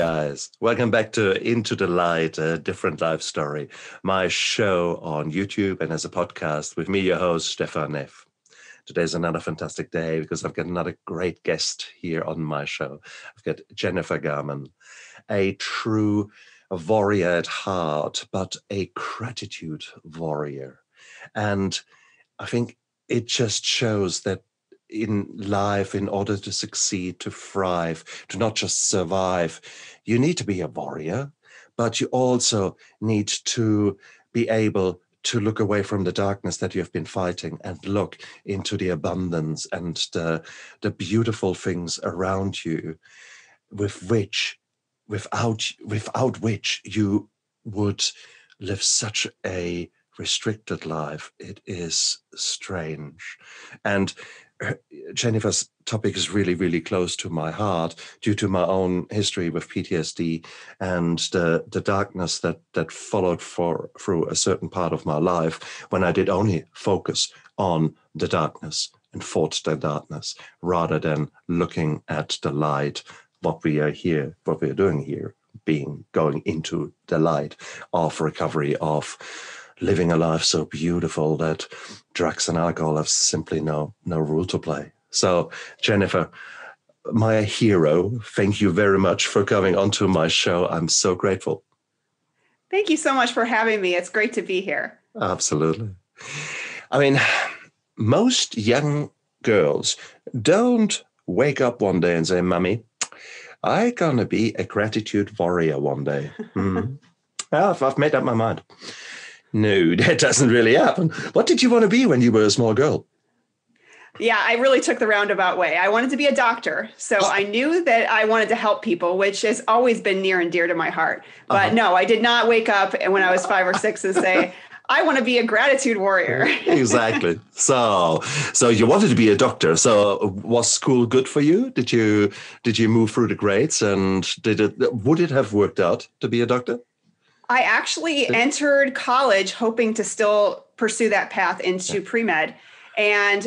guys. Welcome back to Into the Light, a different life story. My show on YouTube and as a podcast with me, your host, Stefan Neff. Today's another fantastic day because I've got another great guest here on my show. I've got Jennifer Garman, a true warrior at heart, but a gratitude warrior. And I think it just shows that in life, in order to succeed, to thrive, to not just survive, you need to be a warrior, but you also need to be able to look away from the darkness that you've been fighting and look into the abundance and the beautiful things around you without which you would live such a restricted life. It is strange. And Jennifer's topic is really, really close to my heart due to my own history with PTSD and the darkness that followed through a certain part of my life when I did only focus on the darkness and fought the darkness rather than looking at the light, what we are doing here, going into the light of recovery, of living a life so beautiful that drugs and alcohol have simply no role to play. So, Jennifer, my hero, thank you very much for coming onto my show. I'm so grateful. Thank you so much for having me. It's great to be here. Absolutely. I mean, most young girls don't wake up one day and say, "Mommy, I'm going to be a gratitude warrior one day." Well, I've made up my mind. No, that doesn't really happen. What did you want to be when you were a small girl? Yeah, I really took the roundabout way. I wanted to be a doctor. So I knew that I wanted to help people, which has always been near and dear to my heart. But no, I did not wake up when I was 5 or 6 and say, I want to be a gratitude warrior. Exactly. So you wanted to be a doctor. So was school good for you? Did you move through the grades and would it have worked out to be a doctor? I actually entered college hoping to still pursue that path into pre-med. And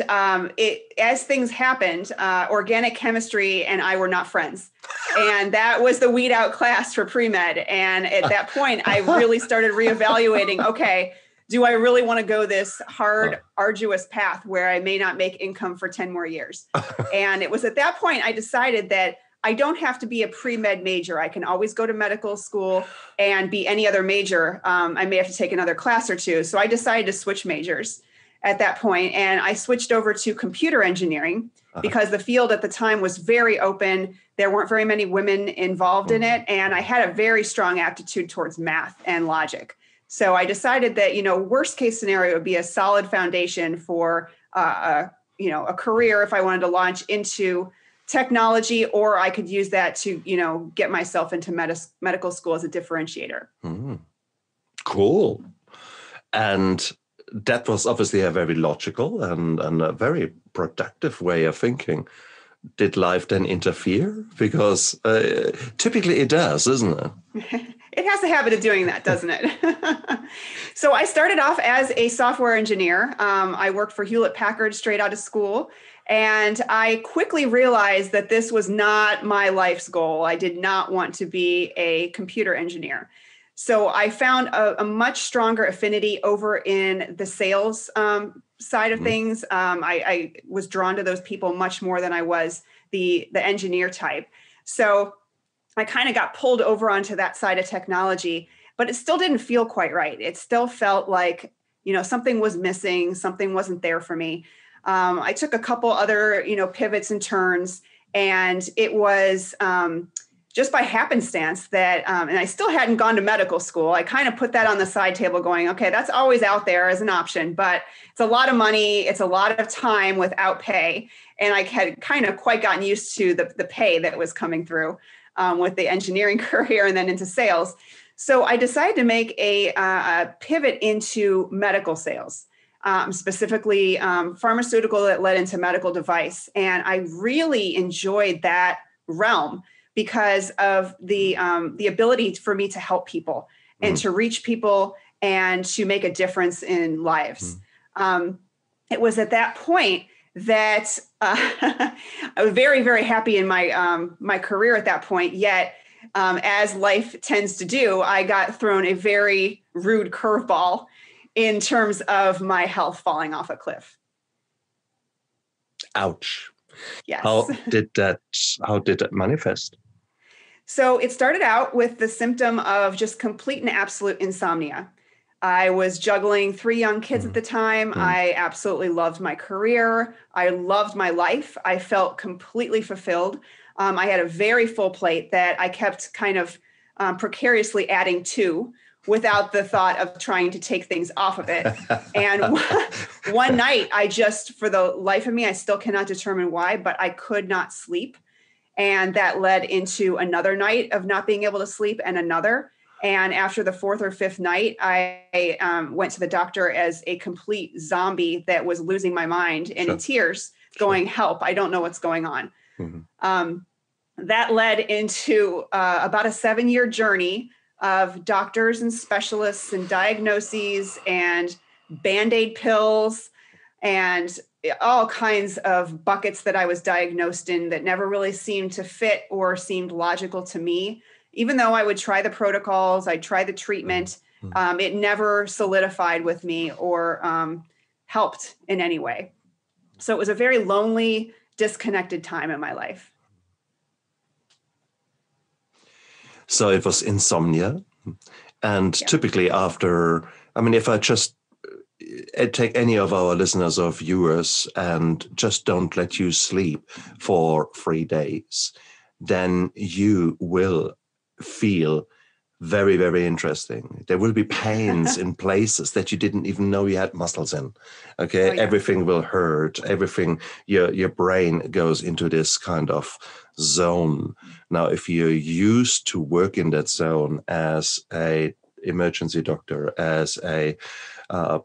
as things happened, organic chemistry and I were not friends. And that was the weed out class for pre-med. And at that point, I really started reevaluating, okay, do I really want to go this hard, arduous path where I may not make income for 10 more years? And it was at that point I decided that I don't have to be a pre-med major. I can always go to medical school and be any other major. I may have to take another class or two. So I decided to switch majors at that point, and I switched over to computer engineering because the field at the time was very open. There weren't very many women involved in it, and I had a very strong aptitude towards math and logic. So I decided that, worst case scenario would be a solid foundation for a career if I wanted to launch into technology, or I could use that to, get myself into medical school as a differentiator. Cool. And that was obviously a very logical and a very productive way of thinking. Did life then interfere? Because typically it does, isn't it? It has a habit of doing that, doesn't it? So I started off as a software engineer. I worked for Hewlett-Packard straight out of school. And I quickly realized that this was not my life's goal. I did not want to be a computer engineer. So I found a much stronger affinity over in the sales side of things. I was drawn to those people much more than I was the engineer type. So I kind of got pulled over onto that side of technology, but it still didn't feel quite right. It still felt like, something was missing, something wasn't there for me. I took a couple other, pivots and turns, and it was just by happenstance that, and I still hadn't gone to medical school. I kind of put that on the side table going, okay, that's always out there as an option, but it's a lot of money. It's a lot of time without pay. And I had kind of quite gotten used to the pay that was coming through with the engineering career and then into sales. So I decided to make a pivot into medical sales. Specifically pharmaceutical that led into medical device. And I really enjoyed that realm because of the ability for me to help people and to reach people and to make a difference in lives. It was at that point that I was very, very happy in my my career at that point, yet as life tends to do, I got thrown a very rude curveball in terms of my health falling off a cliff. Ouch. Yes. How did that manifest? So it started out with the symptom of just complete and absolute insomnia. I was juggling 3 young kids at the time. I absolutely loved my career. I loved my life. I felt completely fulfilled. I had a very full plate that I kept kind of precariously adding to without the thought of trying to take things off of it. And one night, I just, for the life of me, I still cannot determine why, but I could not sleep. And that led into another night of not being able to sleep and another. And after the 4th or 5th night, I went to the doctor as a complete zombie that was losing my mind and in tears going, help, I don't know what's going on. That led into about a 7-year journey of doctors and specialists and diagnoses and bandaid pills and all kinds of buckets that I was diagnosed in that never really seemed to fit or seemed logical to me. Even though I would try the protocols, I'd try the treatment, it never solidified with me or helped in any way. So it was a very lonely, disconnected time in my life. So it was insomnia. And typically after, I mean, if I just take any of our listeners or viewers and just don't let you sleep for 3 days, then you will feel very, very interesting. There will be pains in places that you didn't even know you had muscles in. Okay. Everything will hurt. Everything, your brain goes into this kind of zone. Now, if you're used to work in that zone as a emergency doctor, as a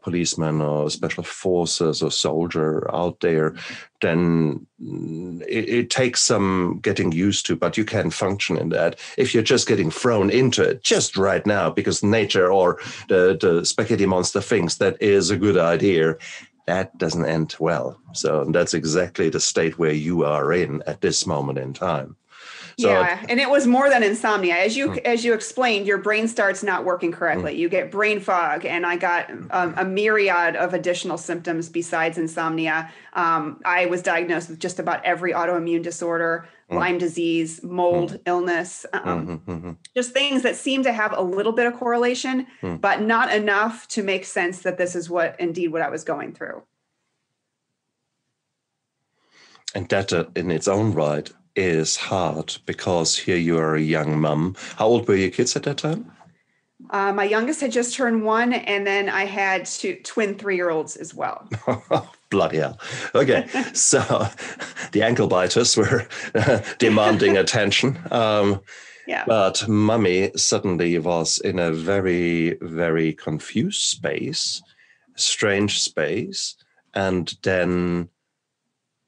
policeman or special forces or soldier out there, then it takes some getting used to, but you can function in that. If you're just getting thrown into it just right now because nature or the spaghetti monster thinks that is a good idea, that doesn't end well. So that's exactly the state where you are in at this moment in time. So, and it was more than insomnia. As you explained, your brain starts not working correctly. You get brain fog, and I got a myriad of additional symptoms besides insomnia. I was diagnosed with just about every autoimmune disorder, Lyme disease, mold, illness, just things that seem to have a little bit of correlation, but not enough to make sense that this is what I was going through. And that in its own right is hard because here you are a young mum. How old were your kids at that time? My youngest had just turned 1, and then I had 2 twin 3-year-olds as well. Bloody hell. Okay, so the ankle biters were demanding attention. But mummy suddenly was in a very, very confused space, strange space, and then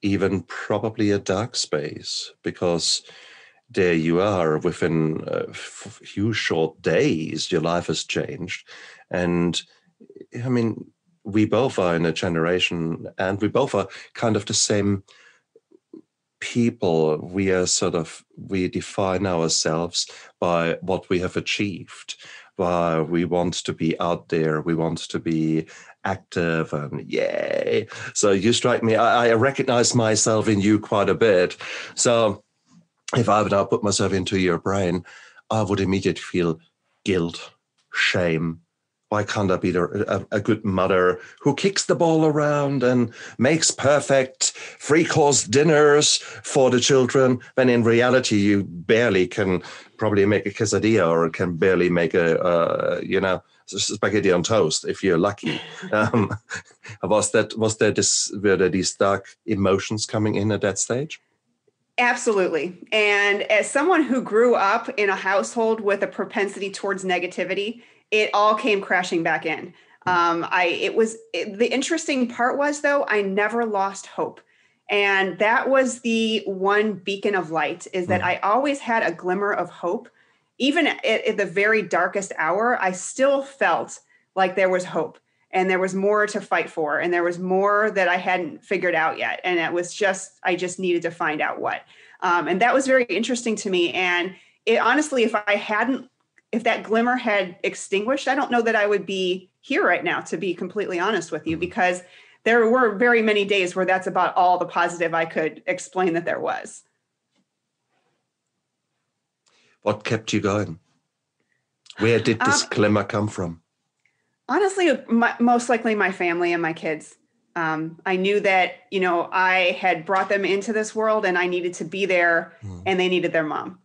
even probably a dark space, because there you are within a few short days, your life has changed. And I mean, we both are in a generation and we both are kind of the same people. We define ourselves by what we have achieved. We want to be out there. We want to be active and yay. So you strike me. I recognize myself in you quite a bit. So if I would now put myself into your brain, I would immediately feel guilt, shame. Why can't I be a good mother who kicks the ball around and makes perfect 3-course dinners for the children, when in reality you barely can probably make a quesadilla or can barely make spaghetti on toast if you're lucky. Were there these dark emotions coming in at that stage? Absolutely. And as someone who grew up in a household with a propensity towards negativity, it all came crashing back in. The interesting part was, though, I never lost hope. And that was the one beacon of light, is that I always had a glimmer of hope. Even at the very darkest hour, I still felt like there was hope and there was more to fight for. And there was more that I hadn't figured out yet. And I just needed to find out what. And that was very interesting to me. And honestly, if that glimmer had extinguished, I don't know that I would be here right now, to be completely honest with you, because there were very many days where that's about all the positive I could explain that there was. What kept you going? Where did this glimmer come from? Honestly, most likely my family and my kids. I knew that, I had brought them into this world and I needed to be there, and they needed their mom.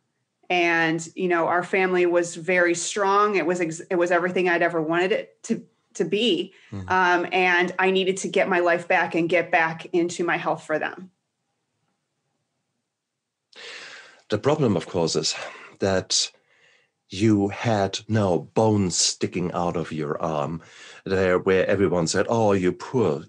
And, our family was very strong. It was everything I'd ever wanted it to be. And I needed to get my life back and get back into my health for them. The problem, of course, is that you had no bones sticking out of your arm there where everyone said, oh, you poor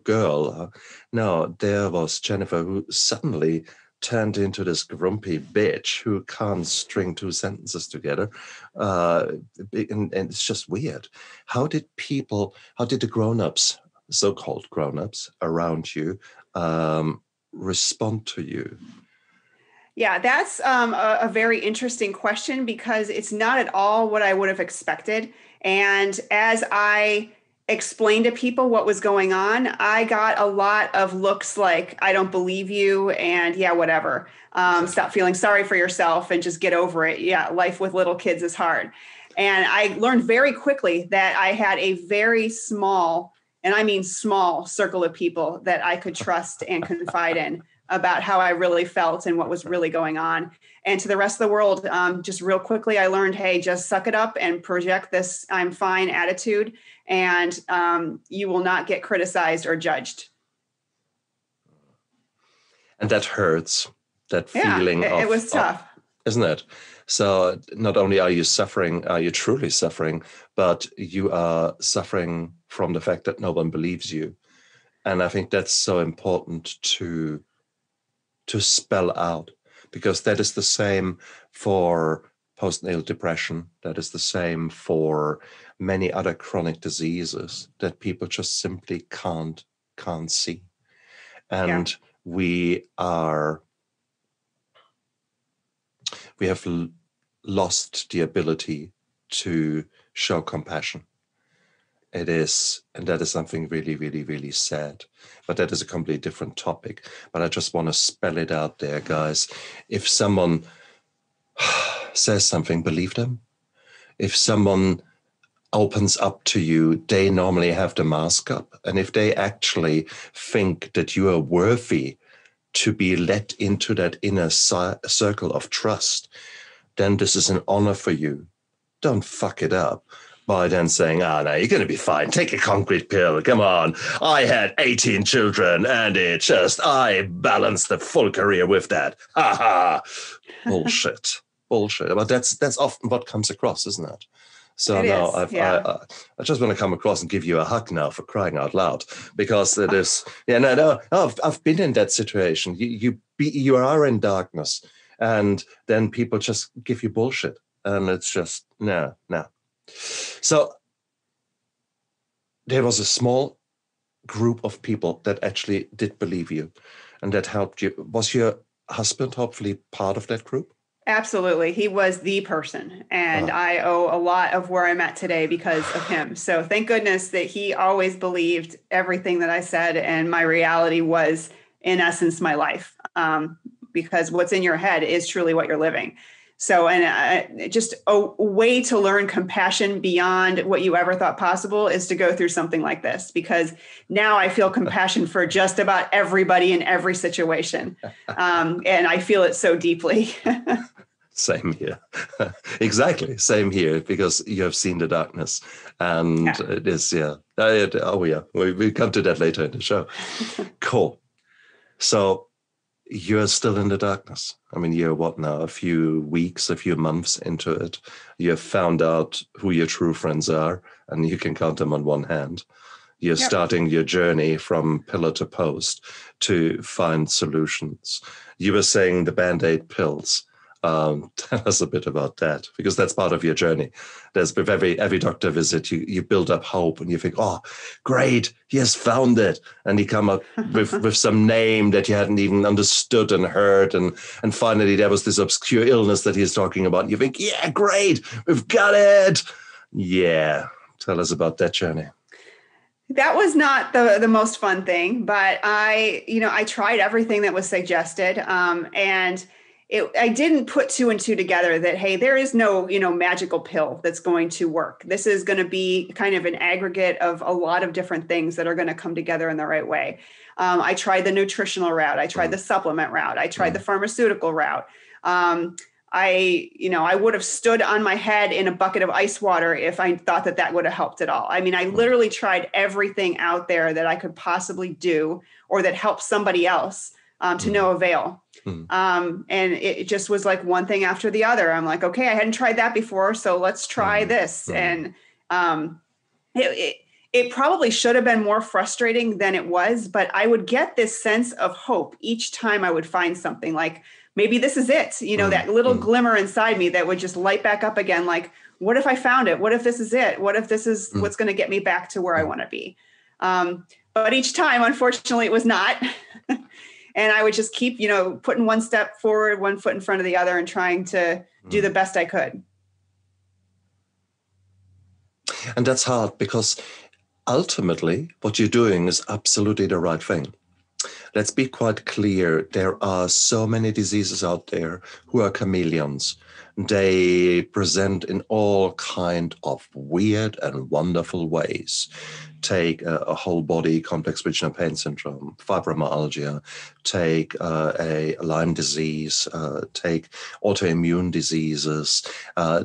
girl. No, there was Jennifer, who suddenly turned into this grumpy bitch who can't string two sentences together. And it's just weird. How did the grown-ups, so-called grown-ups around you, respond to you? Yeah, that's a very interesting question, because it's not at all what I would have expected. And as I explained to people what was going on, I got a lot of looks like, I don't believe you, and yeah, whatever. Stop feeling sorry for yourself and just get over it. Yeah, life with little kids is hard. And I learned very quickly that I had a very small, and I mean small, circle of people that I could trust and confide in about how I really felt and what was really going on. And to the rest of the world, just real quickly, I learned, hey, just suck it up and project this I'm fine attitude, and you will not get criticized or judged. And that hurts, that feeling it was tough. Isn't it? So not only are you truly suffering, but you are suffering from the fact that no one believes you. And I think that's so important to spell out, because that is the same for postnatal depression. That is the same for many other chronic diseases that people just simply can't see. And we have lost the ability to show compassion. It is, and that is something really, really, really sad. But that is a completely different topic. But I just want to spell it out there, guys. If someone says something, believe them. If someone opens up to you, they normally have the mask up. And if they actually think that you are worthy to be let into that inner circle of trust, then this is an honor for you. Don't fuck it up by then saying, no, you're going to be fine. Take a concrete pill. Come on. I had 18 children and I balanced the full career with that. Ha ha. Bullshit. But that's often what comes across, isn't it? So I just want to come across and give you a hug now, for crying out loud, because it is, I've been in that situation. You are in darkness, and then people just give you bullshit, and it's just, no. So there was a small group of people that actually did believe you and that helped you. Was your husband hopefully part of that group? Absolutely. He was the person. And I owe a lot of where I'm at today because of him. So thank goodness that he always believed everything that I said. And my reality was, in essence, my life. Because what's in your head is truly what you're living. So, and just a way to learn compassion beyond what you ever thought possible is to go through something like this, because now I feel compassion for just about everybody in every situation. And I feel it so deeply. Same here. Exactly. Same here, because you have seen the darkness, and it is, we come to that later in the show. Cool. So you're still in the darkness. I mean, you're what now? A few weeks, a few months into it. You have found out who your true friends are, and you can count them on one hand. You're starting your journey from pillar to post to find solutions. You were saying the bandaid pills Tell us a bit about that, because that's part of your journey. There's with every doctor visit, you build up hope and you think, oh, great, he has found it. And he come up with some name that you hadn't even understood and heard. And finally, there was this obscure illness that he's talking about. And you think, yeah, great, we've got it. Yeah. Tell us about that journey. That was not the most fun thing, but I tried everything that was suggested. And I didn't put two and two together that, hey, there is no, magical pill that's going to work. This is going to be kind of an aggregate of a lot of different things that are going to come together in the right way. I tried the nutritional route. I tried the supplement route. I tried the pharmaceutical route. I would have stood on my head in a bucket of ice water if I thought that would have helped at all. I mean, I literally tried everything out there that I could possibly do or that helped somebody else to no avail. And it just was like one thing after the other. I'm like, okay, I hadn't tried that before, so let's try this. And it probably should have been more frustrating than it was, but I would get this sense of hope each time I would find something like, maybe this is it, that little glimmer inside me that would just light back up again. Like, what if I found it? What if this is it? What if this is what's going to get me back to where I want to be? But each time, unfortunately, it was not. And I would just keep, putting one step forward, one foot in front of the other and trying to do the best I could. And that's hard because ultimately what you're doing is absolutely the right thing. Let's be quite clear. There are so many diseases out there who are chameleons. They present in all kind of weird and wonderful ways. Take a whole body complex regional pain syndrome, fibromyalgia, take a Lyme disease, take autoimmune diseases.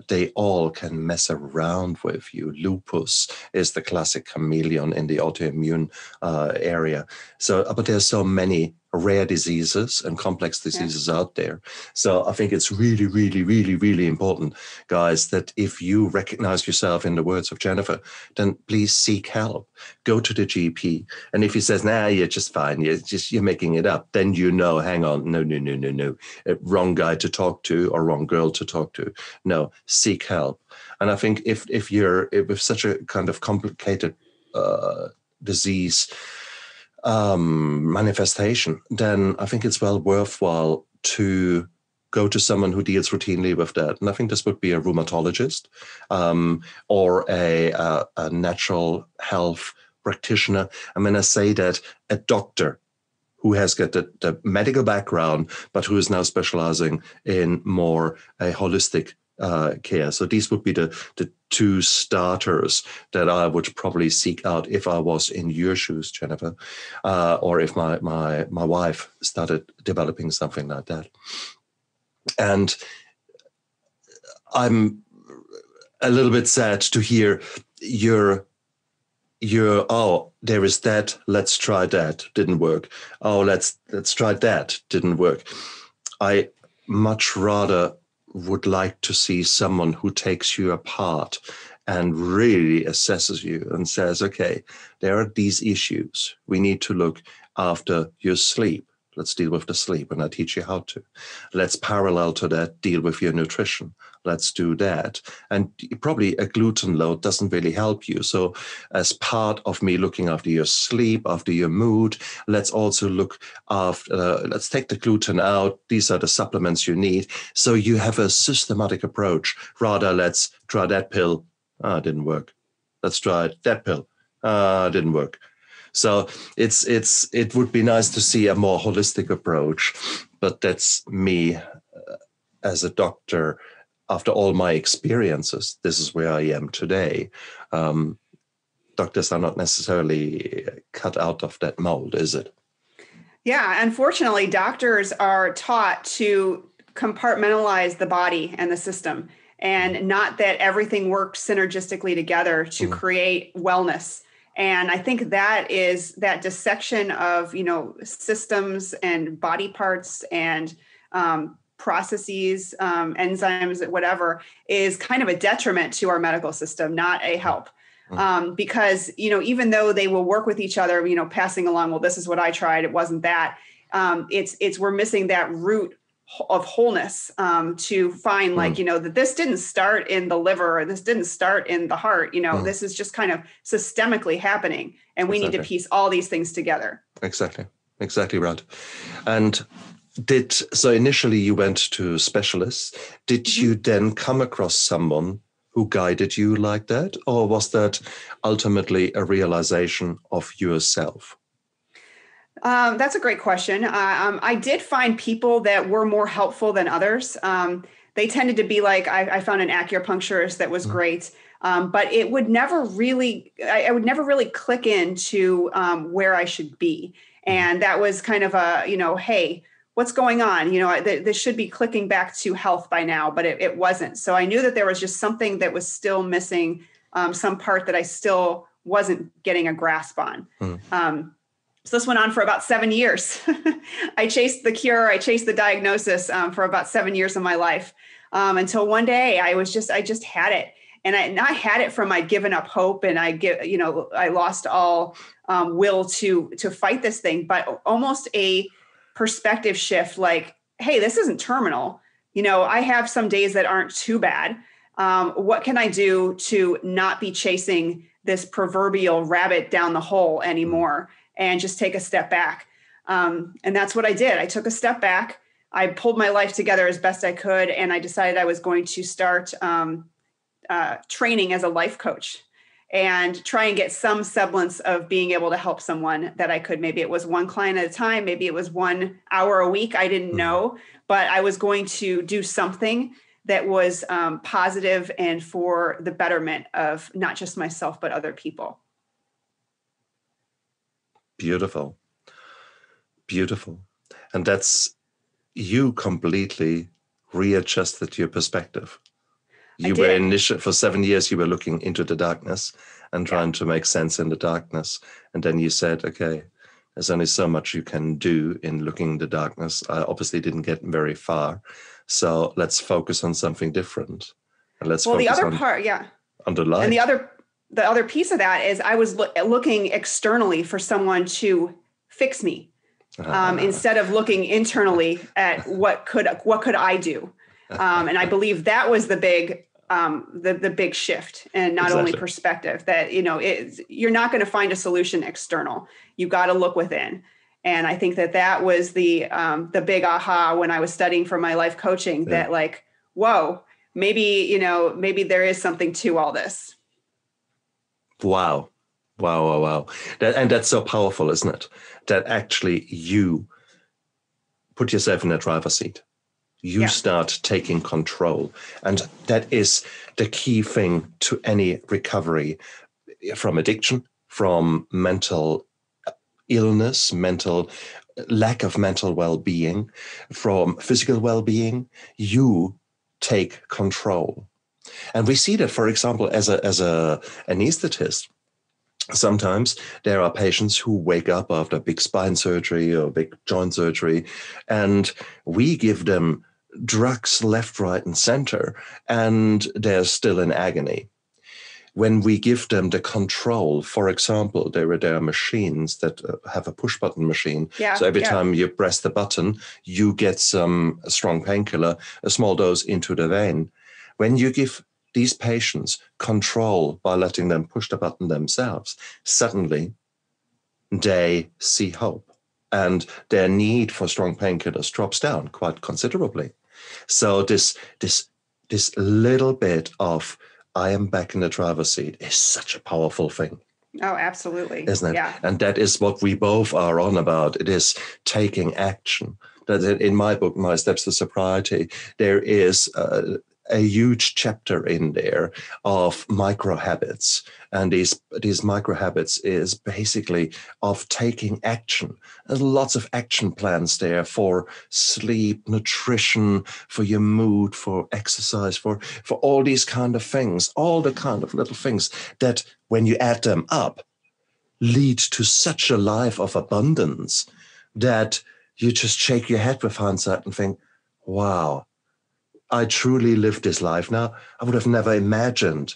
They all can mess around with you. Lupus is the classic chameleon in the autoimmune area. So, but there's so many rare diseases and complex diseases out there. So I think it's really, really, really, really important, guys, that if you recognize yourself in the words of Jennifer, then please seek help. Go to the GP. And if he says, nah, you're just fine, you're making it up, then hang on, no. Wrong guy to talk to or wrong girl to talk to. No, seek help. And I think if you're with such a kind of complicated disease manifestation, then I think it's well worthwhile to go to someone who deals routinely with that. And I think this would be a rheumatologist or a natural health practitioner. And when I say that, a doctor who has got the medical background, but who is now specializing in more a holistic care. So these would be the two starters that I would probably seek out if I was in your shoes, Jennifer, or if my wife started developing something like that. And I'm a little bit sad to hear your oh, there is that, let's try that, didn't work. Oh, let's try that, didn't work. I much rather would like to see someone who takes you apart and really assesses you and says, okay, there are these issues. We need to look after your sleep. Let's deal with the sleep, and I teach you how to. Let's parallel to that, deal with your nutrition. Let's do that. And probably a gluten load doesn't really help you. So as part of me looking after your sleep, after your mood, let's also look after, let's take the gluten out. These are the supplements you need. So you have a systematic approach. Rather, let's try that pill. It didn't work. Let's try that pill. Didn't work. So it would be nice to see a more holistic approach, but that's me as a doctor. After all my experiences, this is where I am today. Doctors are not necessarily cut out of that mold, is it? Yeah, unfortunately, doctors are taught to compartmentalize the body and the system, and not that everything works synergistically together to create wellness. And I think that is that dissection of, systems and body parts and processes, enzymes, whatever, is kind of a detriment to our medical system, not a help. Because, even though they will work with each other, passing along, well, this is what I tried, it wasn't that. We're missing that root of wholeness, to find like, that this didn't start in the liver, or this didn't start in the heart, this is just kind of systemically happening. And we need to piece all these things together. Exactly right. And so initially you went to specialists. Did you then come across someone who guided you like that? Or was that ultimately a realization of yourself? That's a great question. I did find people that were more helpful than others. They tended to be like, I found an acupuncturist that was great. But it would never really, I would never really click into where I should be. And that was kind of a, hey, what's going on? This should be clicking back to health by now, but it wasn't. So I knew that there was just something that was still missing, some part that I still wasn't getting a grasp on. So this went on for about 7 years. I chased the cure. I chased the diagnosis for about 7 years of my life, until one day I just had it. And I had it from I'd given up hope, and I lost all will to fight this thing, but almost a perspective shift, like, hey, this isn't terminal. I have some days that aren't too bad. What can I do to not be chasing this proverbial rabbit down the hole anymore, and just take a step back? And that's what I did. I took a step back. I pulled my life together as best I could, and I decided I was going to start training as a life coach and try and get some semblance of being able to help someone that I could. Maybe it was one client at a time. Maybe it was 1 hour a week. I didn't know, but I was going to do something that was positive and for the betterment of not just myself, but other people. Beautiful. And that's, you completely readjusted your perspective. You were initially, for 7 years, you were looking into the darkness and trying to make sense in the darkness. And then you said, okay, there's only so much you can do in looking in the darkness. I obviously didn't get very far. So let's focus on something different. And let's focus the other on the light. And the other piece of that is I was looking externally for someone to fix me, instead of looking internally at what could I do. And I believe that was the big shift, and not only perspective, that, you're not going to find a solution external. You got to look within. And I think that was the big aha when I was studying for my life coaching, that like, whoa, maybe there is something to all this. Wow. And that's so powerful, isn't it? That actually you put yourself in the driver's seat. You start taking control. And that is the key thing to any recovery from addiction, from mental illness, lack of mental well-being, from physical well-being. You take control. And we see that, for example, as a anesthetist. Sometimes there are patients who wake up after big spine surgery or big joint surgery, and we give them drugs left, right, and center, and they're still in agony. When we give them the control, for example, there are machines that have a push button machine. So every time you press the button, you get some strong painkiller, a small dose into the vein. When you give these patients control by letting them push the button themselves, suddenly they see hope, and their need for strong painkillers drops down quite considerably. So this little bit of I am back in the driver's seat is such a powerful thing. Oh, absolutely. Isn't it? Yeah. And that is what we both are on about. It is taking action. That in my book, My Steps to Sobriety, there is a huge chapter in there of micro habits. And these micro habits is basically of taking action. There's lots of action plans there for sleep, nutrition, for your mood, for exercise, for all these kind of things, all the kind of little things that when you add them up, lead to such a life of abundance that you just shake your head with hindsight and think, wow, I truly lived this life now. I would have never imagined.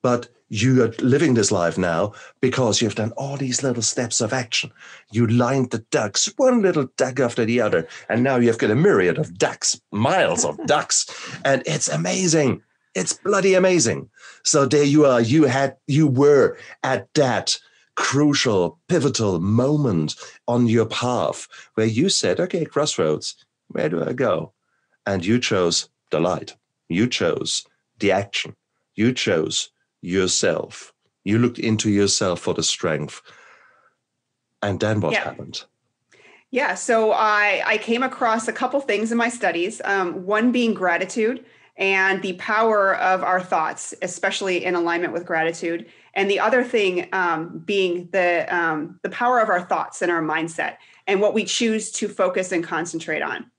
But you are living this life now because you've done all these little steps of action. You lined the ducks, one little duck after the other, and now you've got a myriad of ducks, miles of ducks, and it's amazing. It's bloody amazing. So there you are. You were at that crucial, pivotal moment on your path where you said, okay, crossroads, where do I go? And you chose the light. You chose the action. You chose yourself. You looked into yourself for the strength. And then what happened? Yeah, so I came across a couple things in my studies, one being gratitude and the power of our thoughts, especially in alignment with gratitude. And the other thing being the power of our thoughts and our mindset and what we choose to focus and concentrate on.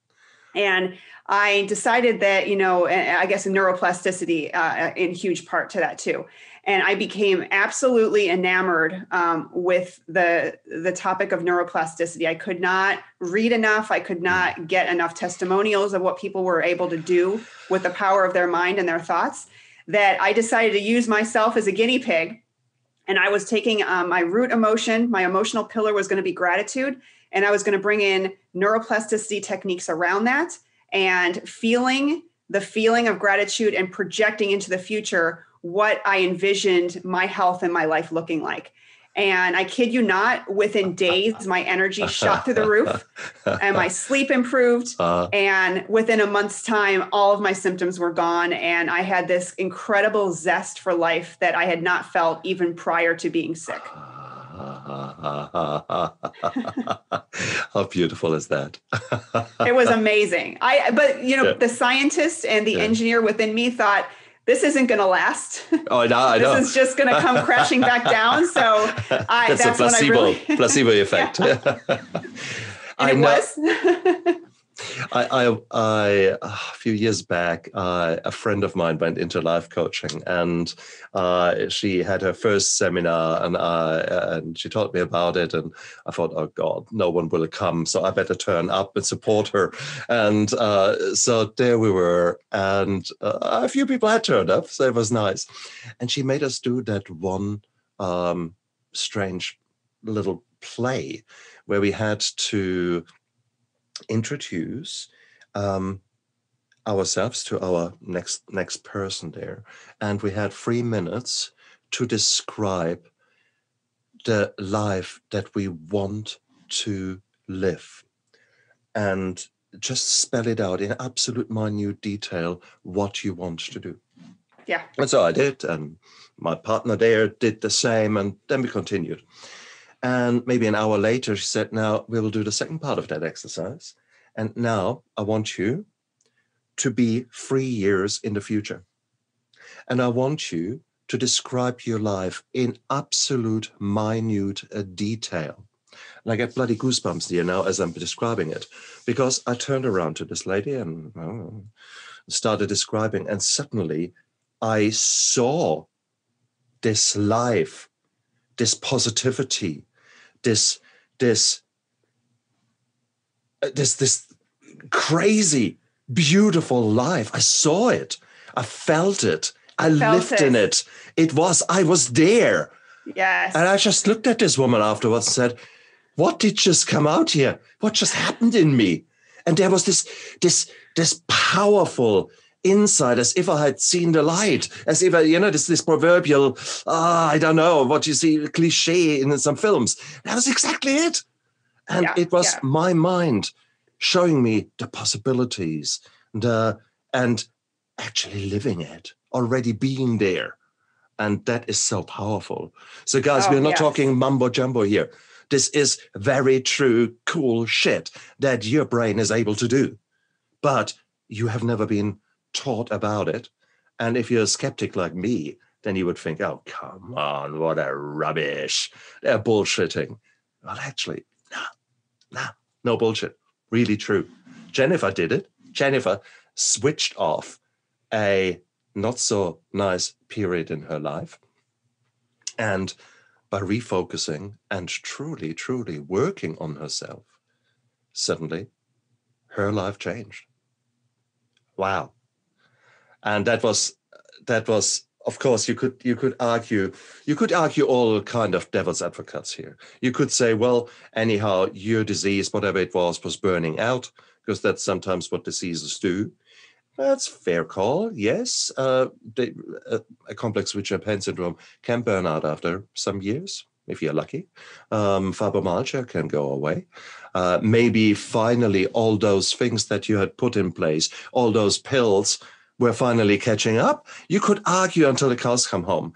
And I decided that, I guess neuroplasticity in huge part to that too. And I became absolutely enamored with the topic of neuroplasticity. I could not read enough. I could not get enough testimonials of what people were able to do with the power of their mind and their thoughts, that I decided to use myself as a guinea pig. And I was taking my root emotion, my emotional pillar was going to be gratitude. And I was going to bring in neuroplasticity techniques around that and feeling the feeling of gratitude and projecting into the future what I envisioned my health and my life looking like. And I kid you not, within days, my energy shot through the roof and my sleep improved. And within a month's time, all of my symptoms were gone. And I had this incredible zest for life that I had not felt even prior to being sick. How beautiful is that? It was amazing. The scientist and the engineer within me thought, this isn't going to last. Oh, no, I know. This is just going to come crashing back down. So that's a placebo effect. And it was. I a few years back, a friend of mine went into life coaching, and she had her first seminar, and she told me about it, and I thought, oh God, no one will come, so I better turn up and support her. And so there we were, and a few people had turned up, so it was nice. And she made us do that one strange little play where we had to introduce ourselves to our next person there, and we had 3 minutes to describe the life that we want to live, and just spell it out in absolute minute detail what you want to do. Yeah. And so I did, and my partner there did the same, and then we continued. And maybe an hour later, she said, now we will do the second part of that exercise. And now I want you to be 3 years in the future. And I want you to describe your life in absolute minute detail. And I get bloody goosebumps here now as I'm describing it, because I turned around to this lady and started describing. And suddenly I saw this life, this positivity, this crazy, beautiful life. I saw it. I felt it. I lived in it. I was there. Yes. And I just looked at this woman afterwards and said, what did just come out here? What just happened in me? And there was this powerful insight, as if I had seen the light, as if this proverbial, I don't know what you see, cliche in some films. That was exactly it. And it was my mind showing me the possibilities and actually living it, already being there. And that is so powerful. So guys, we're not talking mumbo jumbo here. This is very true, cool shit that your brain is able to do. But you have never been taught about it. And if you're a skeptic like me, then you would think, oh, come on, what a rubbish. They're bullshitting. Well, actually, no bullshit. Really true. Jennifer did it. Jennifer switched off a not so nice period in her life. And by refocusing and truly, truly working on herself, suddenly her life changed. Wow. And that was of course, you could argue all kind of devil's advocates here. You could say, well, anyhow, your disease, whatever it was burning out, because that's sometimes what diseases do. That's fair call. Yes, a complex switch pain syndrome can burn out after some years, if you're lucky. Fibromyalgia can go away. Maybe finally all those things that you had put in place, all those pills, were finally catching up. You could argue until the cows come home.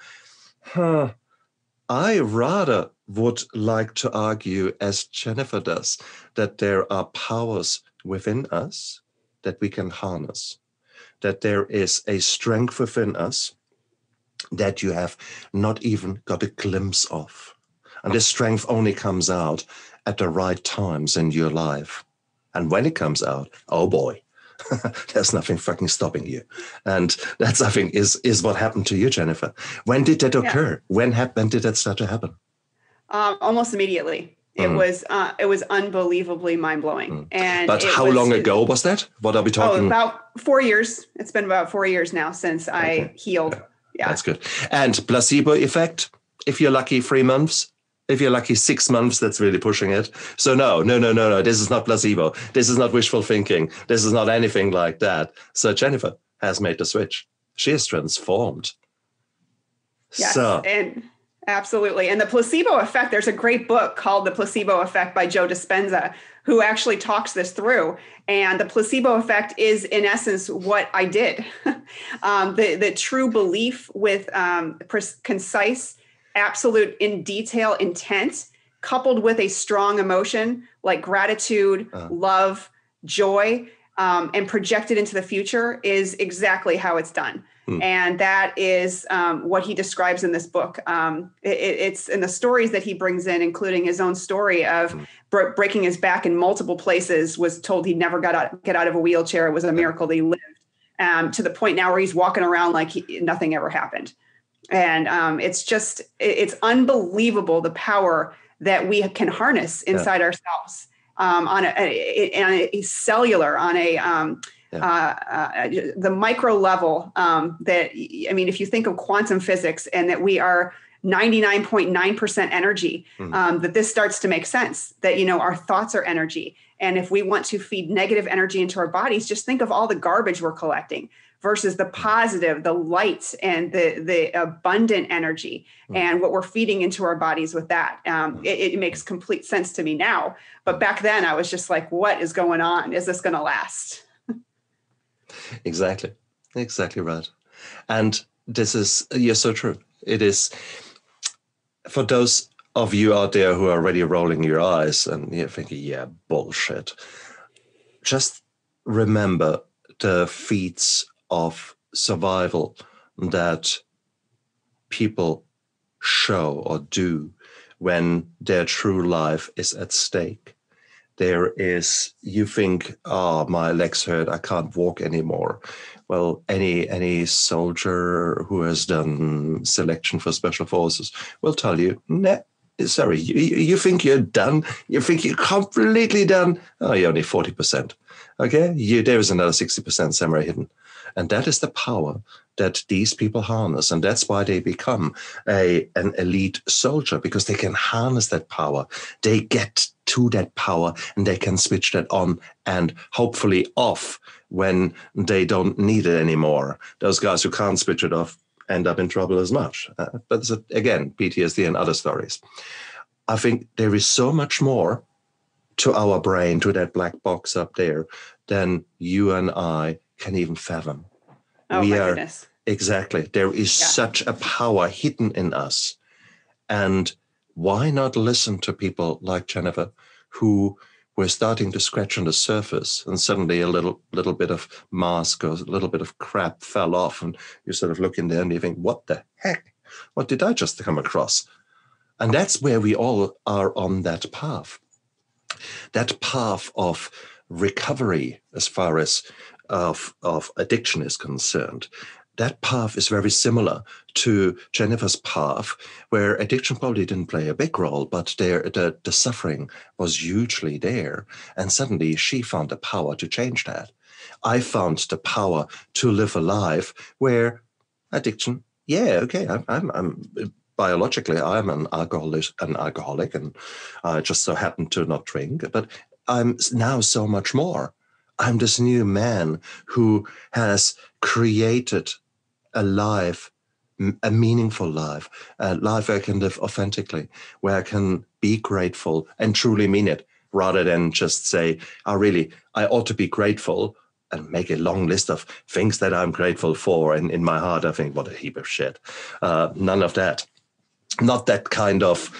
I rather would like to argue, as Jennifer does, that there are powers within us that we can harness, that there is a strength within us that you have not even got a glimpse of. And this strength only comes out at the right times in your life. And when it comes out, oh boy, there's nothing fucking stopping you. And that's, I think, is what happened to you, Jennifer. When did that occur? Yeah. When did that start to happen? Almost immediately. It was unbelievably mind-blowing. And but how long ago was that? What are we talking? About 4 years. It's been about 4 years now since I healed. Yeah. That's good. And placebo effect, if you're lucky, 3 months. If you're lucky, 6 months, that's really pushing it. So no. This is not placebo. This is not wishful thinking. This is not anything like that. So Jennifer has made the switch. She is transformed. Yes, and absolutely. And the placebo effect, there's a great book called The Placebo Effect by Joe Dispenza, who actually talks this through. And the placebo effect is, in essence, what I did. The true belief with concise, absolute, in detail intent, coupled with a strong emotion like gratitude, love, joy, and projected into the future is exactly how it's done. And that is what he describes in this book. It's in the stories that he brings in, including his own story of breaking his back in multiple places, was told he'd never get out of a wheelchair. It was a miracle that he lived, to the point now where he's walking around like nothing ever happened. And it's unbelievable the power that we can harness inside ourselves on a cellular, on the micro level. If you think of quantum physics and that we are 99.9% energy, that this starts to make sense, that, our thoughts are energy. And if we want to feed negative energy into our bodies, just think of all the garbage we're collecting versus the positive, the light, and the abundant energy, and what we're feeding into our bodies with that. It makes complete sense to me now. But back then I was just like, what is going on? Is this going to last? Exactly right. And you're so true. It is, for those of you out there who are already rolling your eyes and you're thinking, yeah, bullshit, just remember the feats of survival that people show or do when their true life is at stake. There is, you think, oh, my legs hurt, I can't walk anymore. Well, any soldier who has done selection for special forces will tell you, nah, sorry, you think you're done? You think you're completely done? Oh, you're only 40%. Okay, there is another 60% somewhere hidden. And that is the power that these people harness. And that's why they become an elite soldier, because they can harness that power. They get to that power and they can switch that on and hopefully off when they don't need it anymore. Those guys who can't switch it off end up in trouble as much. But again, PTSD and other stories. I think there is so much more to our brain, to that black box up there, than you and I can even fathom. Oh, my goodness. Exactly. There is such a power hidden in us. And why not listen to people like Jennifer, who were starting to scratch on the surface, and suddenly a little bit of mask or a little bit of crap fell off, and you sort of look in there and you think, what the heck? What did I just come across? And that's where we all are on that path. That path of recovery, as far as of addiction is concerned, that path is very similar to Jennifer's path, where addiction probably didn't play a big role, but the suffering was hugely there. And suddenly she found the power to change that. I found the power to live a life where addiction Yeah, okay. I'm biologically, I'm an alcoholic, and I just so happen to not drink. But I'm now so much more. I'm this new man who has created a life, a meaningful life, a life where I can live authentically, where I can be grateful and truly mean it, rather than just say, "Oh, really, I ought to be grateful," and make a long list of things that I'm grateful for. And in my heart, I think, what a heap of shit. None of that. Not that kind of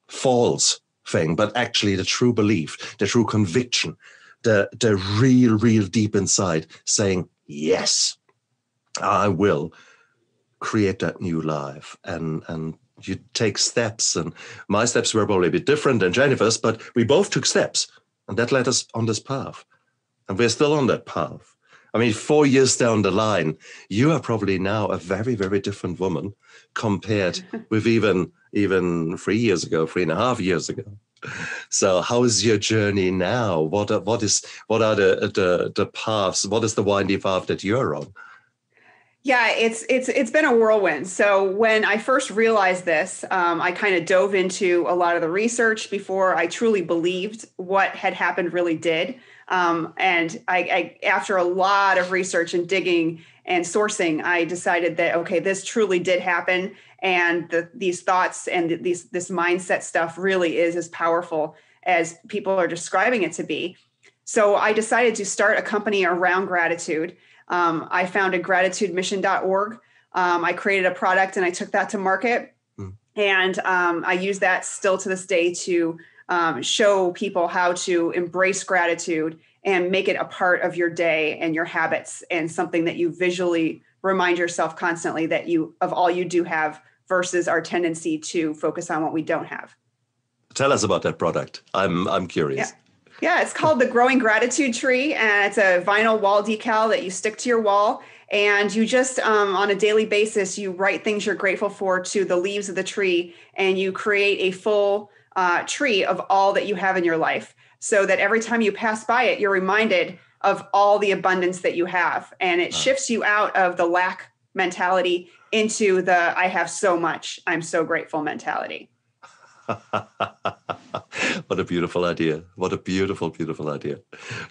false thing, but actually the true belief, the true conviction, the real deep inside saying, yes, I will create that new life. And you take steps, and my steps were probably a bit different than Jennifer's, but we both took steps, and that led us on this path. And we're still on that path. I mean, 4 years down the line, you are probably now a very, very different woman compared with even 3 years ago, 3.5 years ago. So how is your journey now? What are the paths? What is the windy path that you're on? Yeah, it's been a whirlwind. So when I first realized this, I kind of dove into a lot of the research before I truly believed what had happened really did. And I, after a lot of research and digging and sourcing, I decided that, okay, this truly did happen. And these thoughts and this mindset stuff really is as powerful as people are describing it to be. So I decided to start a company around gratitude. I founded gratitudemission.org. I created a product and I took that to market. And I use that still to this day to show people how to embrace gratitude and make it a part of your day and your habits, and something that you visually remind yourself constantly that of all you do have, versus our tendency to focus on what we don't have. Tell us about that product. I'm curious. Yeah. Yeah, it's called the Growing Gratitude Tree, and it's a vinyl wall decal that you stick to your wall. And you just, on a daily basis, you write things you're grateful for to the leaves of the tree, and you create a full tree of all that you have in your life, so that every time you pass by it, you're reminded of all the abundance that you have. And it shifts you out of the lack mentality into the I have so much, I'm so grateful mentality. What a beautiful idea. What a beautiful, beautiful idea.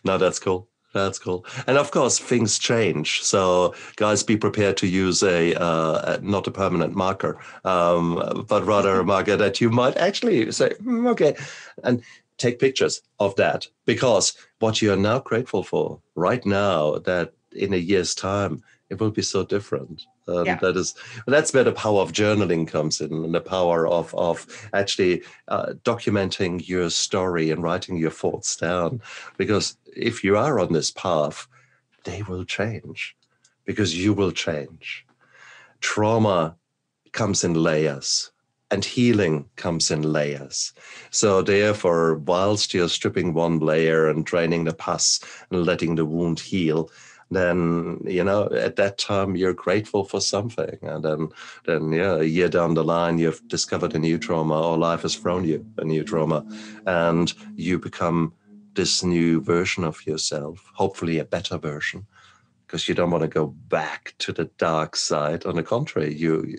No, that's cool. That's cool. And of course, things change. So guys, be prepared to use not a permanent marker, but rather a marker that you might actually say, okay, and take pictures of that, because what you're now grateful for right now, that in a year's time, it will be so different. Yeah. That's where the power of journaling comes in, and the power of actually documenting your story and writing your thoughts down. Because if you are on this path, they will change, because you will change. Trauma comes in layers, and healing comes in layers. So therefore, whilst you're stripping one layer and draining the pus and letting the wound heal, then, at that time, you're grateful for something. And then a year down the line, you've discovered a new trauma, or life has thrown you a new trauma, and you become this new version of yourself, hopefully a better version, because you don't want to go back to the dark side. On the contrary, you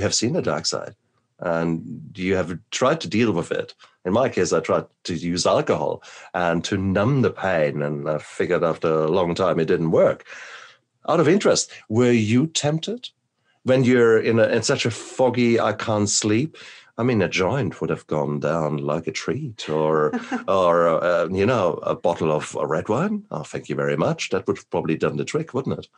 have seen the dark side, and you have tried to deal with it. In my case, I tried to use alcohol and to numb the pain, and I figured after a long time it didn't work. Out of interest, were you tempted when you're in such a foggy, I can't sleep? I mean, a joint would have gone down like a treat, or a bottle of red wine. Oh, thank you very much. That would have probably done the trick, wouldn't it?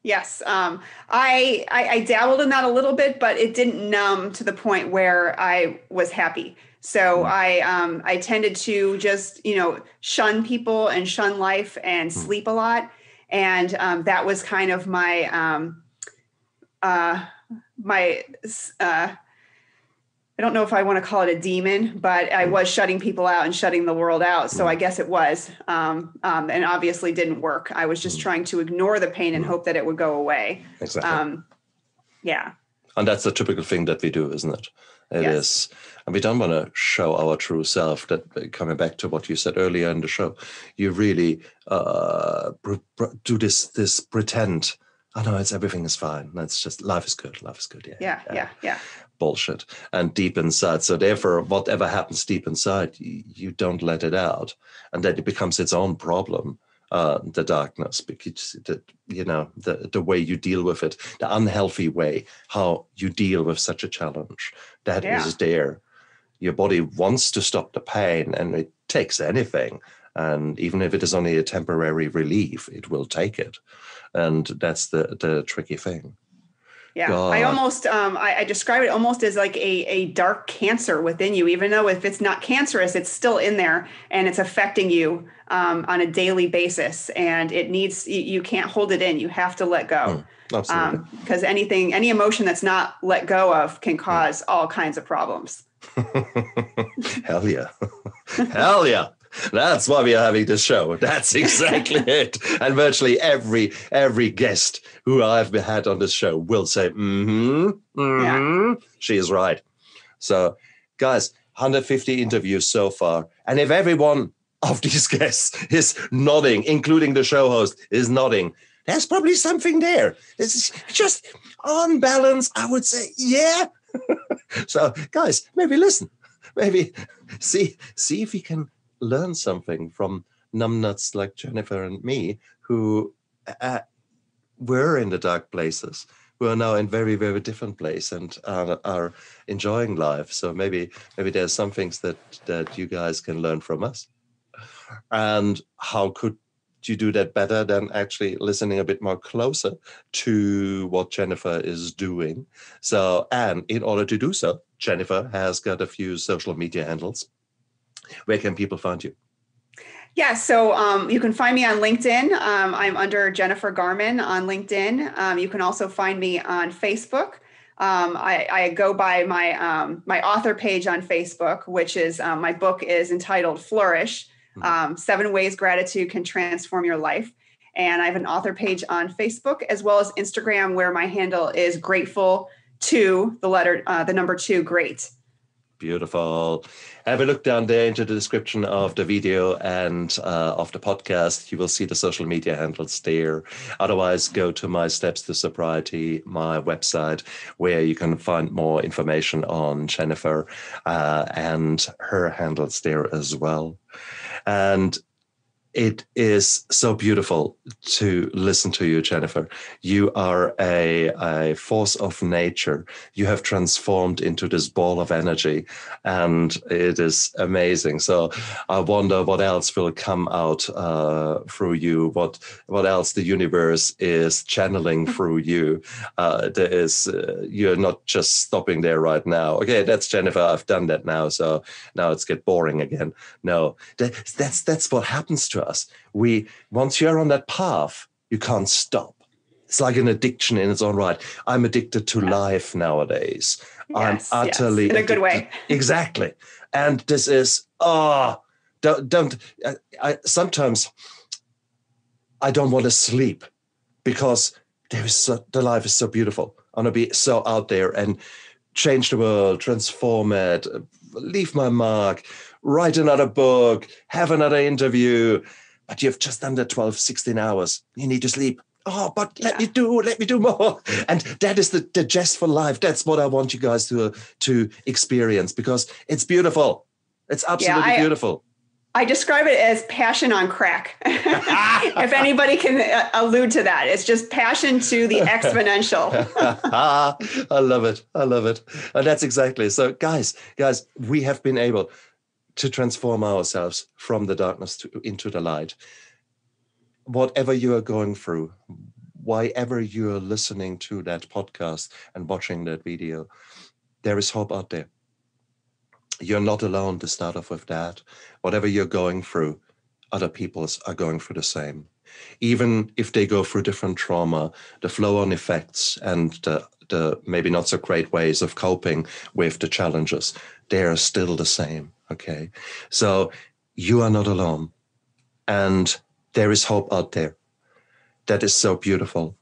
Yes. I dabbled in that a little bit, but it didn't numb to the point where I was happy. So I tended to just, shun people and shun life and sleep a lot. And that was kind of my I don't know if I want to call it a demon, but I was shutting people out and shutting the world out. So I guess it was, and obviously didn't work. I was just trying to ignore the pain and hope that it would go away. Exactly. Yeah. And that's the typical thing that we do, isn't it? It is. And we don't want to show our true self. That, coming back to what you said earlier in the show, you really do this pretend. oh no, everything is fine. That's just, life is good. Life is good. Yeah. Bullshit. And deep inside. So therefore, whatever happens deep inside, you don't let it out. And then it becomes its own problem. The darkness, because the way you deal with it, the unhealthy way, how you deal with such a challenge, that is there. Your body wants to stop the pain, and it takes anything. And even if it is only a temporary relief, it will take it. And that's the tricky thing. Yeah, God. I almost, I describe it almost as like a dark cancer within you, even though if it's not cancerous, it's still in there and it's affecting you on a daily basis. And you can't hold it in. You have to let go. Absolutely. Because any emotion that's not let go of can cause all kinds of problems. Hell yeah. Hell yeah. That's why we are having this show. That's exactly it. And virtually every guest who I've had on this show will say, she is right. So, guys, 150 interviews so far. And if every one of these guests is nodding, including the show host, is nodding, there's probably something there. This is just on balance, I would say, yeah. So, guys, maybe listen. Maybe see if you can learn something from numbnuts like Jennifer and me, who were in the dark places, who are now in very, very different place and are enjoying life. So maybe there's some things that you guys can learn from us. And how could you do that better than actually listening a bit more closer to what Jennifer is doing? So, and in order to do so, Jennifer has got a few social media handles. Where can people find you? Yeah, so you can find me on LinkedIn. I'm under Jennifer Garman on LinkedIn. You can also find me on Facebook. I go by my author page on Facebook, which is my book is entitled Flourish, 7 Ways Gratitude Can Transform Your Life. And I have an author page on Facebook as well as Instagram, where my handle is grateful to the number 2, great. Beautiful. Have a look down there into the description of the video and of the podcast. You will see the social media handles there. Otherwise, go to my Steps to Sobriety, my website, where you can find more information on Jennifer and her handles there as well. And it is so beautiful to listen to you, Jennifer. You are a force of nature. You have transformed into this ball of energy, and it is amazing. So I wonder what else will come out through you, what else the universe is channeling through you. You're not just stopping there right now. Okay, that's Jennifer. I've done that now, so now it's get boring again. No, that's what happens to us. Once you're on that path, you can't stop. It's like an addiction in its own right. I'm addicted to life nowadays. Yes, I'm utterly in a good way. Exactly. And this is sometimes I don't want to sleep because the life is so beautiful. I want to be so out there and change the world, transform it, leave my mark, write another book, have another interview. But you've just done the 12, 16 hours. You need to sleep. Oh, but let me do more. And that is the jest for life. That's what I want you guys to experience, because it's beautiful. It's absolutely beautiful. I describe it as passion on crack. If anybody can allude to that, it's just passion to the exponential. I love it. I love it. And that's exactly. So guys, we have been able to transform ourselves from the darkness into the light. Whatever you are going through, wherever you are listening to that podcast and watching that video, there is hope out there. You're not alone to start off with that. Whatever you're going through, other people are going through the same. Even if they go through different trauma, the flow-on effects and the maybe not so great ways of coping with the challenges, they are still the same, okay? So you are not alone. And there is hope out there. That is so beautiful.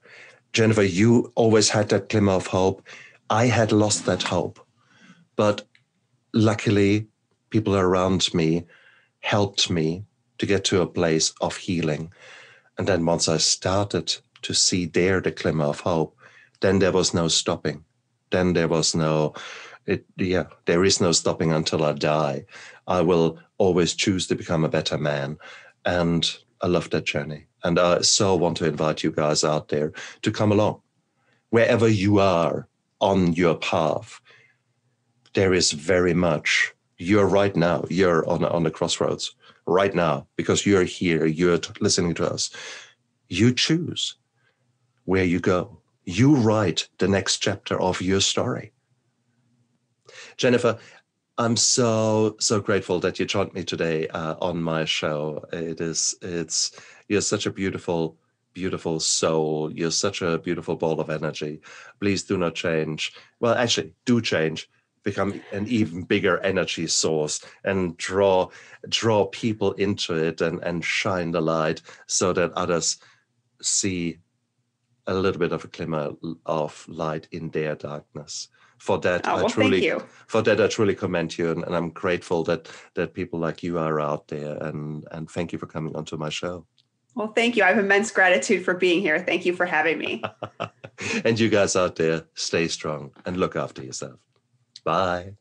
Jennifer, you always had that glimmer of hope. I had lost that hope. But luckily, people around me helped me to get to a place of healing. And then once I started to see there the glimmer of hope, then there was no stopping. Then there was there is no stopping until I die. I will always choose to become a better man. And I love that journey. And I so want to invite you guys out there to come along. Wherever you are on your path, there is very much, you're right now, you're on the crossroads right now, because you're here, you're listening to us. You choose where you go. You write the next chapter of your story. Jennifer, I'm so grateful that you joined me today on my show. You're such a beautiful soul. You're such a beautiful ball of energy. Please do not change. Well, actually, do change. Become an even bigger energy source and draw people into it and shine the light so that others see a little bit of a glimmer of light in their darkness. For that, thank you. For that, I truly commend you, and I'm grateful that people like you are out there. And thank you for coming onto my show. Well, thank you. I have immense gratitude for being here. Thank you for having me. And you guys out there, stay strong and look after yourself. Bye.